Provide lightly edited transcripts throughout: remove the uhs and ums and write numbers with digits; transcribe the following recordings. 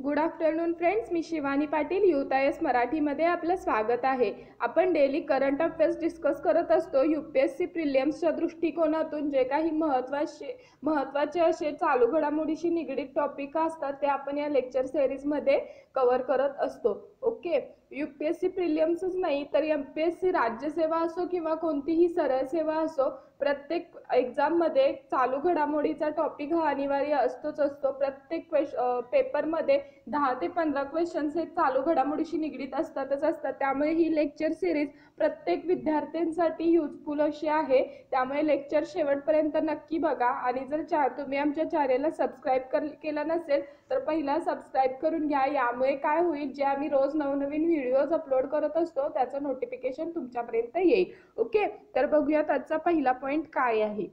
Good afternoon friends, मी Shivani Patil UTIS मराठीमध्ये आपलं स्वागत आहे। आपण डेली करंट अफेअर्स डिस्कस करत असतो। UPSC प्रिलिम्सच्या दृष्टिकोनातून जे काही महत्त्वाचे असे चालू घडामोडीशी निगडीत टॉपिक असतात ते आपण या लेक्चर सिरीजमध्ये कव्हर करत असतो। ओके, UPSC प्रिलिम्सच नाही तर MPSC राज्यसेवा असो किंवा कोणतीही सरळ सेवा असो, प्रत्येक एग्जाममध्ये चालू घडामोडीचा टॉपिक हा अनिवार्य असतो। प्रत्येक पेपरमध्ये 10 ते 15 क्वेश्चन्स हे चालू घडामोडीशी निगडीत असतात। त्यामुळे ही लेक्चर सिरीज प्रत्येक विद्यार्थ्यांसाठी युजफुल अशी आहे। त्यामुळे लेक्चर शेवटपर्यंत नक्की बघा आणि जर तुम्ही आमच्या चॅनेलला सबस्क्राइब केलं नसेल तर पहिला सबस्क्राइब करून घ्या। यामुळे काय होईल, जे आम्ही रोज नवनवीन व्हिडिओज अपलोड करत असतो त्याचं नोटिफिकेशन तुमच्यापर्यंत येईल। ओके, तर बघूयात आजचा पहिला पॉइंट काय आहे।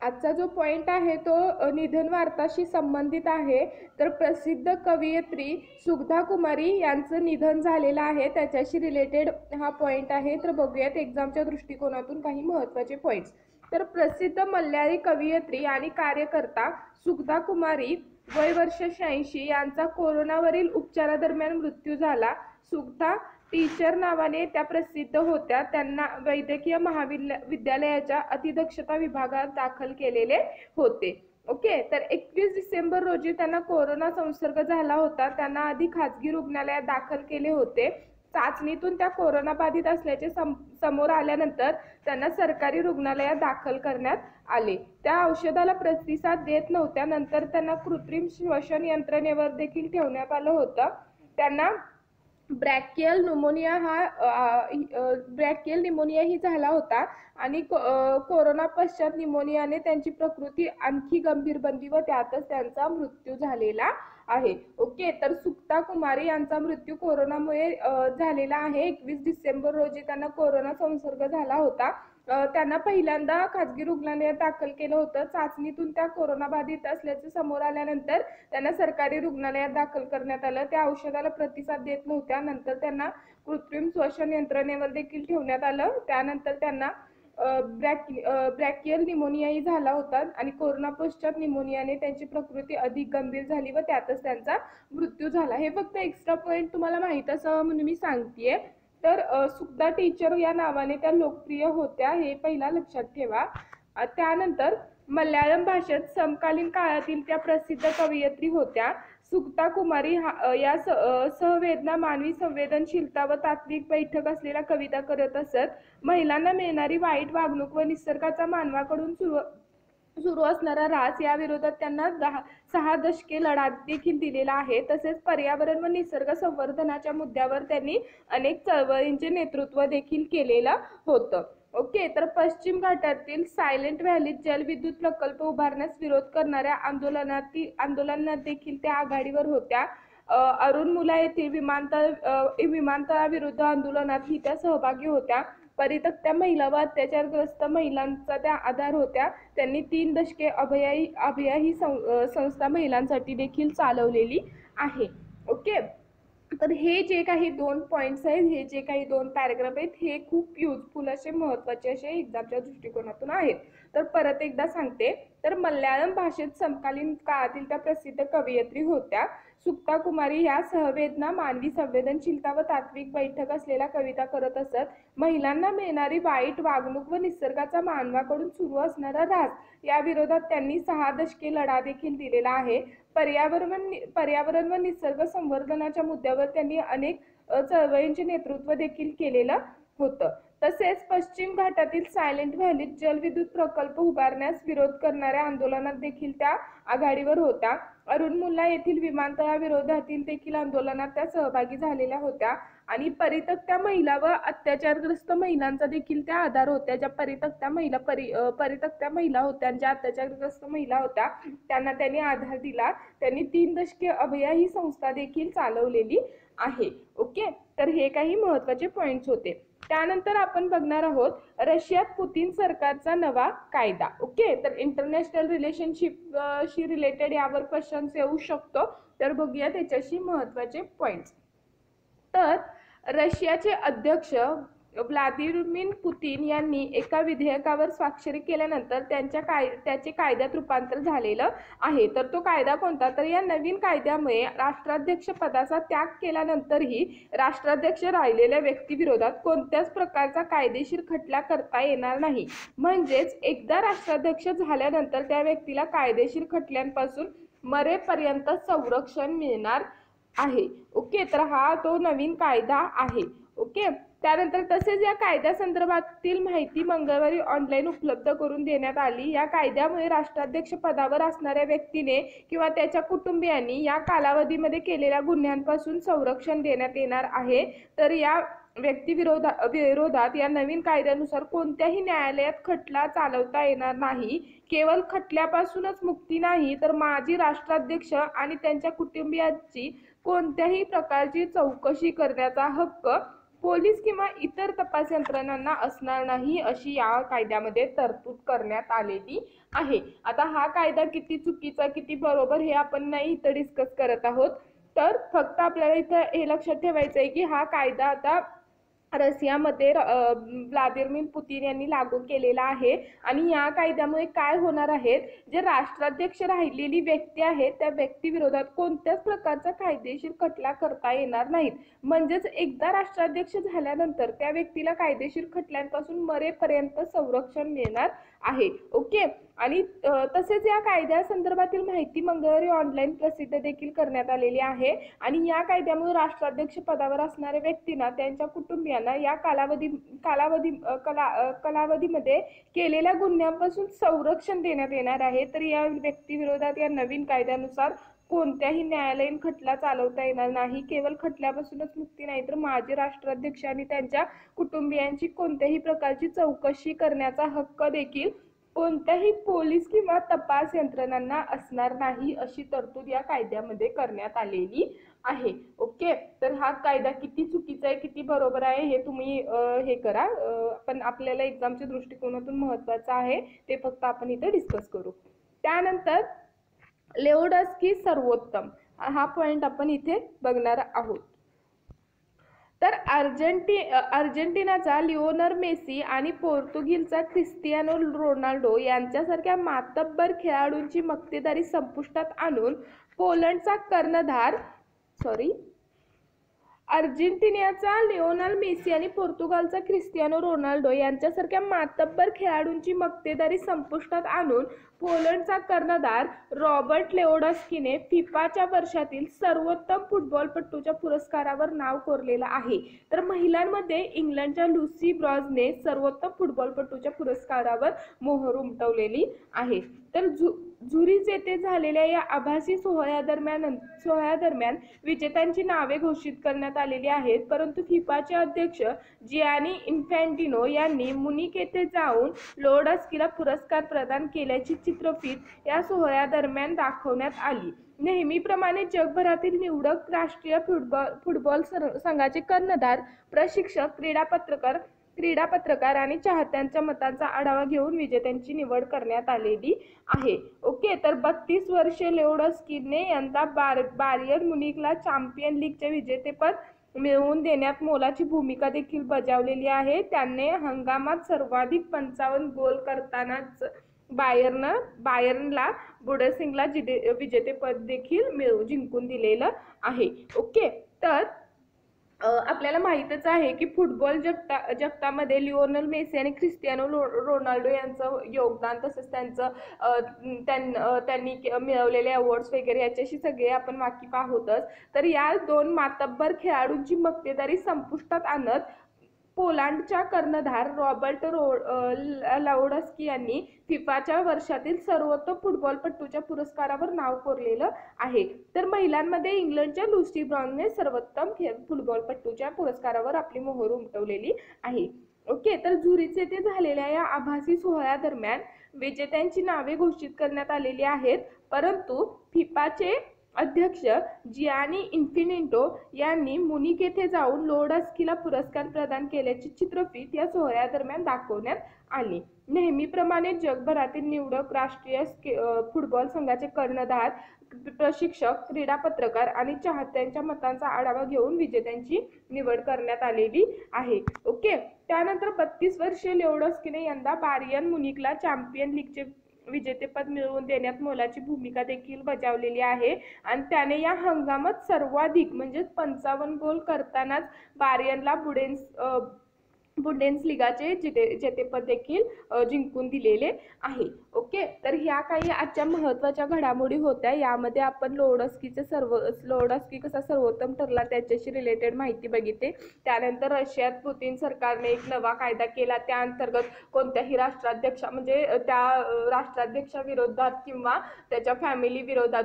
आजचा जो पॉइंट आहे तो निधन वार्ताशी संबंधित आहे। तर प्रसिद्ध कवयित्री सुगता कुमारी यांचं निधन झालेलं आहे, त्याच्याशी रिलेटेड हा पॉइंट आहे। तर बघूयात एक्झामच्या दृष्टिकोनातून काही महत्त्वाचे पॉइंट्स। तर प्रसिद्ध मल्याळी कवयित्री आणि कार्यकर्ता सुगता कुमारी वय वर्ष 86 यांचा कोरोनावरील उपचारादरम्यान मृत्यू झाला। सुगता टीचर नावाने त्या प्रसिद्ध होत्या। त्यांना वैद्यकीय महाविद्यालयाच्या अतिदक्षता विभागात दाखल केलेले होते। ओके, तर 21 डिसेंबर रोजी त्यांना कोरोना संसर्ग झाला होता। त्यांना आधी खाजगी रुग्णालयात दाखल केले होते। चाचणीतून त्या कोरोना बाधित असल्याचे समोर आल्यानंतर त्यांना सरकारी रुग्णालयात दाखल करण्यात आले। त्या औषधाला प्रतिसाद देत नव्हत्या। नंतर त्यांना कृत्रिम श्वसन यंत्रणेवर देखील ठेवण्यात आलं होतं। त्यांना ब्रॅकियल निमोनिया ही झाला होता आणि कोरोना पश्चात निमोनियाने त्यांची प्रकृती आणखी गंभीर बनली व त्यातच त्यांचा मृत्यू झालेला आहे। ओके, तर सुगता कुमारी यांचा मृत्यू कोरोनामुळे झालेला आहे। 21 डिसेंबर रोजी त्यांना कोरोना संसर्ग झाला होता। त्यांना पहिल्यांदा खाजगी रुग्णालयात दाखल केलं होतं। चाचणीतून त्या कोरोना बाधित असल्याचे समोर आल्यानंतर त्यांना सरकारी रुग्णालयात दाखल करण्यात आलं। त्या औषधाला प्रतिसाद देत नव्हत्या। नंतर त्यांना कृत्रिम श्वसन यंत्रणेवर देखील ठेवण्यात आलं। त्यानंतर त्यांना ब्रॅकियल निमोनियाही झाला होता आणि कोरोना पश्चात निमोनियाने त्यांची प्रकृती अधिक गंभीर झाली व त्यातच त्यांचा मृत्यू झाला। हे फक्त एक्स्ट्रा पॉइंट तुम्हाला माहित असावं म्हणून मी सांगतेय। तर सुगता टीचर या नावाने त्या लोकप्रिय होत्या, हे पहिला लक्षात ठेवा। त्यानंतर मल्याळम भाषेत समकालीन काळातील त्या प्रसिद्ध कवयित्री होत्या। सुगता कुमारी या सहवेदना, मानवी संवेदनशीलता व तात्विक बैठक असलेल्या कविता करत असत। महिलांना मिळणारी वाईट वागणूक व निसर्गाचा मानवाकडून सुरू असणारा ऱ्हास या विरोधात त्यांना 6 दशके लढा देखील दिलेला आहे। तसेच पर्यावरण व निसर्ग संवर्धनाच्या मुद्द्यावर त्यांनी अनेक चळवळींचे नेतृत्व देखील केलेलं होतं। ओके, तर पश्चिम घाटातील सायलेंट व्हॅलीत जलविद्युत प्रकल्प उभारण्यास विरोध करणाऱ्या आंदोलनात देखील त्या आघाडीवर होत्या। अरुणमुला येथील विमानतळाविरुद्ध आंदोलनात ही त्या सहभागी होत्या। परित्यक्त्या महिला व अत्याचारग्रस्त महिलांचा त्या आधार होत्या। त्यांनी 3 दशके अभया ही संस्था महिलांसाठी देखील चालवलेली आहे। ओके, तर हे जे काही 2 पॉइंट्स आहेत, हे जे काही 2 पॅराग्राफ आहेत, हे खूप युजफुल असे महत्त्वाचे असे एक्झामच्या दृष्टिकोनातून आहेत। तर परत एकदा सांगते, तर मल्याळम भाषेत समकालीन काळातील त्या प्रसिद्ध कवयित्री होत्या। सुगता कुमारी ह्या सहवेदना, मानवी संवेदनशीलता व तात्विक बैठक असलेल्या कविता करत असत। महिलांना मिळणारी वाईट वागणूक व निसर्गाचा मानवाकडून सुरू असणारा ऱ्हास या विरोधात त्यांनी 6 दशके लढा देखील दिलेला आहे। पर्यावरण व निसर्ग संवर्धनाच्या मुद्द्यावर त्यांनी अनेक चळवळींचे नेतृत्व देखील केलेलं होतं। तसेच पश्चिम घाटातील सायलेंट व्हॅलीत जलविद्युत प्रकल्प उभारण्यास विरोध करणाऱ्या आंदोलनात देखील त्या आघाडीवर होत्या। अरुणमुला येथील विमानतळाविरोधातील देखील आंदोलनात त्या सहभागी झालेल्या होत्या आणि परित्यक्त्या महिला व अत्याचारग्रस्त महिलांचा देखील त्या आधार होत्या। ज्या परित्यक्त्या महिला होत्या, ज्या अत्याचारग्रस्त महिला होत्या, त्यांना त्यांनी आधार दिला। त्यांनी 3 दशके अभया ही संस्था देखील चालवलेली आहे। ओके, तर हे काही महत्त्वाचे पॉइंट्स होते। त्यानंतर आपण बघणार आहोत रशियात पुतिन सरकारचा नवा कायदा। ओके, तर इंटरनॅशनल रिलेशनशिप शी रिलेटेड यावर क्वेश्चन्स येऊ शकतो। तर बघूया त्याच्याशी महत्त्वाचे पॉइंट्स। तर रशियाचे अध्यक्ष व्लादिमीर पुतिन यांनी एका विधेयकावर स्वाक्षरी केल्यानंतर त्याचे कायद्यात रूपांतर झालेलं आहे. तर तो कायदा कोणता? तर या नवीन कायद्यामुळे राष्ट्राध्यक्ष पदाचा त्याग केल्यानंतरही राष्ट्राध्यक्ष राहिलेल्या व्यक्तीविरोधात कोणत्याच प्रकारचा कायदेशीर खटला करता येणार नाही. म्हणजेच एकदा राष्ट्राध्यक्ष झाल्यानंतर त्या व्यक्तीला कायदेशीर खटल्यांपासून मरेपर्यंत संरक्षण मिळणार आहे. ओके, तर हा तो नवीन कायदा आहे. ओके, त्यानंतर तसेच या कायद्यासंदर्भातील माहिती मंगळवारी ऑनलाईन उपलब्ध करून देण्यात आली. या कायद्यामुळे राष्ट्राध्यक्ष पदावर असणाऱ्या व्यक्तीने किंवा त्याच्या कुटुंबियांनी या कालावधीमध्ये केलेल्या गुन्ह्यांपासून संरक्षण देण्यात येणार आहे. तर या विरोधात या नवीन कायद्यानुसार कोणत्याही न्यायालयात खटला चालवता येणार नाही. केवळ खटल्यापासूनच मुक्ती नाही, तर माजी राष्ट्राध्यक्ष आणि त्यांच्या कुटुंबियांची कोणत्याही प्रकारची चौकशी करण्याचा हक्क पोलीस किंवा इतर तपास यंत्रणांना असणार नाही, अशी या कायद्यामध्ये तरतूद करण्यात आलेली आहे. आता हा कायदा किती चुकीचा किती बरोबर हे आपण नाही इथं डिस्कस करत आहोत. तर फक्त आपल्याला इथं हे लक्षात ठेवायचं आहे की हा कायदा आता रशियामध्ये व्लादिमीर पुतिन यांनी लागू केलेला आहे. आणि या कायद्यामुळे काय होणार आहे, जे राष्ट्राध्यक्ष राहिलेली व्यक्ती आहे त्या व्यक्तीविरोधात कोणत्याच प्रकारचा कायदेशीर खटला करता येणार नाहीत. म्हणजेच एकदा राष्ट्राध्यक्ष झाल्यानंतर त्या व्यक्तीला कायदेशीर खटल्यांपासून मरेपर्यंत संरक्षण मिळणार आहे. ओके, आणि तसेच या कायद्यासंदर्भातील माहिती मंगळवारी ऑनलाईन प्रसिद्ध देखील करण्यात आलेली आहे. आणि या कायद्यामुळे राष्ट्राध्यक्ष पदावर असणाऱ्या व्यक्तींना त्यांच्या कुटुंबियांना या कालावधीमध्ये केलेल्या गुन्ह्यांपासून संरक्षण देण्यात येणार आहे. तर या व्यक्तीविरोधात या नवीन कायद्यानुसार कोणत्याही न्यायालयीन खटला चालवता येणार नाही. केवळ खटल्यापासूनच मुक्ती नाही, तर माजी राष्ट्राध्यक्ष आणि त्यांच्या कुटुंबियांची कोणत्याही प्रकारची चौकशी करण्याचा हक्क देखील कोणत्याही पोलीस किंवा तपास यंत्रणांना असणार नाही, अशी तरतूद या कायद्यामध्ये करण्यात आलेली आहे. ओके, तर हा कायदा किती चुकीचा आहे किती बरोबर आहे हे तुम्ही हे करा. पण आपल्याला एक्झामच्या दृष्टिकोनातून महत्त्वाचं आहे ते फक्त आपण इथे डिस्कस करू. त्यानंतर लेवोडस्की सर्वोत्तम हा पॉइंट आपण इथे बघणार आहोत. तर अर्जेंटिनाचा लिओनेल मेसी आणि पोर्तुगीजचा क्रिस्टियानो रोनाल्डो यांच्यासारख्या मातब्बर खेळाडूंची मक्तेदारी संपुष्टात आणून अर्जेंटिनाचा लिओनेल मेसी आणि पोर्तुगालचा क्रिस्टियानो रोनाल्डो यांच्यासारख्या मातब्बर खेळाडूंची मक्तेदारी संपुष्टात आणून पोलंडचा कर्णधार रॉबर्ट लेवोडस्कीने फिफाच्या वर्षातील सर्वोत्तम फुटबॉलपटूच्या पुरस्कारावर नाव कोरलेलं आहे. तर महिलांमध्ये इंग्लंडच्या लुसी ब्रॉझने सर्वोत्तम फुटबॉलपटूच्या पुरस्कारावर मोहर उमटवलेली आहे. तर झुरिच येथे झालेल्या या आभासी सोहळ्यादरम्यान विजेत्यांची नावे घोषित करण्यात आलेली आहेत. परंतु फिफाचे अध्यक्ष जियानी इन्फॅन्टिनो यांनी मुनिक येथे जाऊन लेवोडस्कीला पुरस्कार प्रदान केल्याची चित्रफित या सोहळ्यादरम्यान दाखवण्यात आली. नेहमीप्रमाणे जगभरातील निवडक राष्ट्रीय फुटबॉल संघाचे कर्णधार, प्रशिक्षक, क्रीडा पत्रकार आणि चाहत्यांच्या मतांचा आढावा घेऊन विजेत्यांची निवड करण्यात आलेली आहे. ओके, तर 32 वर्षे लेवोडस्कीने यंदा बायर्न म्युनिकला चॅम्पियन लीगचे विजेतेपद मिळवून देण्यात मोलाची भूमिका देखील बजावलेली आहे. त्याने हंगामात सर्वाधिक 55 गोल करतानाच बायर्नला बुंडेसलीगा विजेतेपद देखील जिंकून दिलेलं आहे. ओके, तर आपल्याला माहीतच आहे की फुटबॉल जगतामध्ये लिओनेल मेसी आणि क्रिस्टियानो रोनाल्डो यांचं योगदान, तसंच त्यांनी मिळवलेले अवॉर्ड्स वगैरे याच्याशी सगळे आपण वाकिफ आहोतच. तर या दोन मातब्बर खेळाडूंची मक्तेदारी संपुष्टात आणत पोलंडच्या कर्णधार रॉबर्ट लेवोडस्की यांनी फिफाच्या वर्षातील सर्वोत्तम फुटबॉलपटूच्या पुरस्कारावर नाव कोरलेलं आहे. तर महिलांमध्ये इंग्लंडच्या लुसी ब्रॉझने सर्वोत्तम फुटबॉलपटूच्या पुरस्कारावर आपली मोहर उमटवलेली आहे. ओके, तर झुरिच येथे झालेल्या या आभासी सोहळ्यादरम्यान विजेत्यांची नावे घोषित करण्यात आलेली आहेत. परंतु फिफाचे अध्यक्ष जियानी इन्फॅन्टिनो यांनी मुनिक येथे जाऊन लेवोडस्कीला पुरस्कार प्रदान केल्याची चित्रफित या सोहळ्यादरम्यान दाखवण्यात आली. नेहमीप्रमाणे जगभरातील निवडक राष्ट्रीय फुटबॉल संघाचे कर्णधार, प्रशिक्षक, क्रीडा पत्रकार आणि चाहत्यांच्या मतांचा आढावा घेऊन विजेत्यांची निवड करण्यात आलेली आहे. ओके. त्यानंतर 32 वर्षीय लेवडोस्कीने यंदा बायर्न म्युनिकला चॅम्पियन लीगचे विजेतेपद मिळवून देण्यात मोलाची भूमिका देखील बजावलेली आहे आणि त्याने या हंगामात सर्वाधिक म्हणजे 55 गोल करतानाच बायर्नला बुंडेसलिगाचे जेतेपद देखील जिंकून दिलेले आहे. ओके. तर ह्या काही आजच्या महत्त्वाच्या घडामोडी होत्या. यामध्ये आपण लेवडोस्की कसा सर्वोत्तम ठरला त्याच्याशी रिलेटेड माहिती बघितली. त्यानंतर रशियात पुतिन सरकारने एक नवा कायदा केला, त्या अंतर्गत कोणत्याही म्हणजे त्या राष्ट्राध्यक्षाविरोधात किंवा त्याच्या फॅमिली विरोधात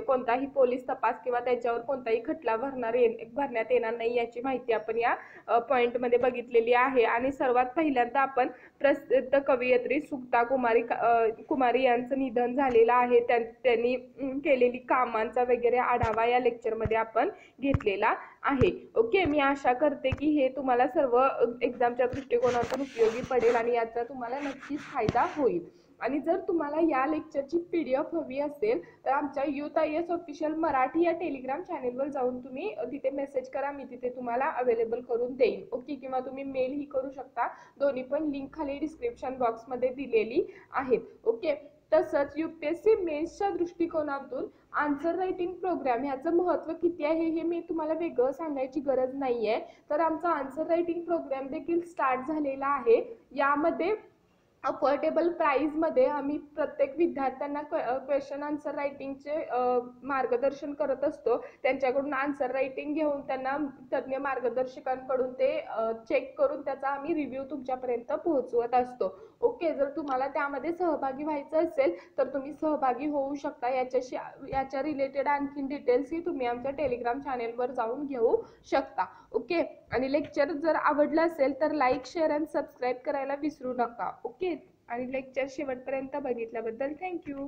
कोणताही पोलीस तपास किंवा त्याच्यावर कोणताही खटला भरण्यात येणार नाही याची माहिती आपण या पॉइंटमध्ये बघितलेली आहे. आणि सर्वात पहिल्यांदा आपण प्रसिद्ध कवयित्री सुक्ता कुमारी यांचं निधन झालेलं आहे. त्यांनी केलेली कामांचा वगैरे आढावा या लेक्चरमध्ये आपण घेतलेला आहे. ओके. मी आशा करते की हे तुम्हाला सर्व एक्झामच्या दृष्टिकोनातून उपयोगी पडेल आणि याचा तुम्हाला नक्कीच फायदा होईल. आणि जर तुम्हाला या लेक्चरची PDF हवी असेल तर आमच्या युथ IAS ऑफिशियल मराठी या टेलिग्राम चॅनेलवर जाऊन तुम्ही तिथे मेसेज करा, मी तिथे तुम्हाला अवेलेबल करून देईन. ओके. किंवा तुम्ही मेलही करू शकता. दोन्ही पण लिंक खाली डिस्क्रिप्शन बॉक्समध्ये दिलेली आहेत. ओके. तसंच UPSC मेन्सच्या दृष्टिकोनातून आन्सर रायटिंग प्रोग्राम ह्याचं महत्त्व किती आहे हे मी तुम्हाला वेगळं सांगायची गरज नाही आहे. तर आमचा आन्सर रायटिंग प्रोग्राम देखील स्टार्ट झालेला आहे. यामध्ये अफोर्डेबल प्राईजमध्ये आम्ही प्रत्येक विद्यार्थ्यांना क्वेश्चन आन्सर रायटिंगचे मार्गदर्शन करत असतो. त्यांच्याकडून आन्सर रायटिंग घेऊन त्यांना तज्ज्ञ मार्गदर्शकांकडून ते चेक करून त्याचा आम्ही रिव्ह्यू तुमच्यापर्यंत पोहोचवत असतो. ओके. जर तुम्हाला त्यामध्ये सहभागी व्हायचं असेल तर तुम्ही सहभागी होऊ शकता. याच्या रिलेटेड आणखीन डिटेल्सही तुम्ही आमच्या टेलिग्राम चॅनेलवर जाऊन घेऊ शकता. ओके. आणि लेक्चर जर आवडलं असेल तर लाईक, शेअर आणि सबस्क्राईब करायला विसरू नका. ओके. आणि लेक्चर शेवटपर्यंत बघितल्याबद्दल थँक्यू.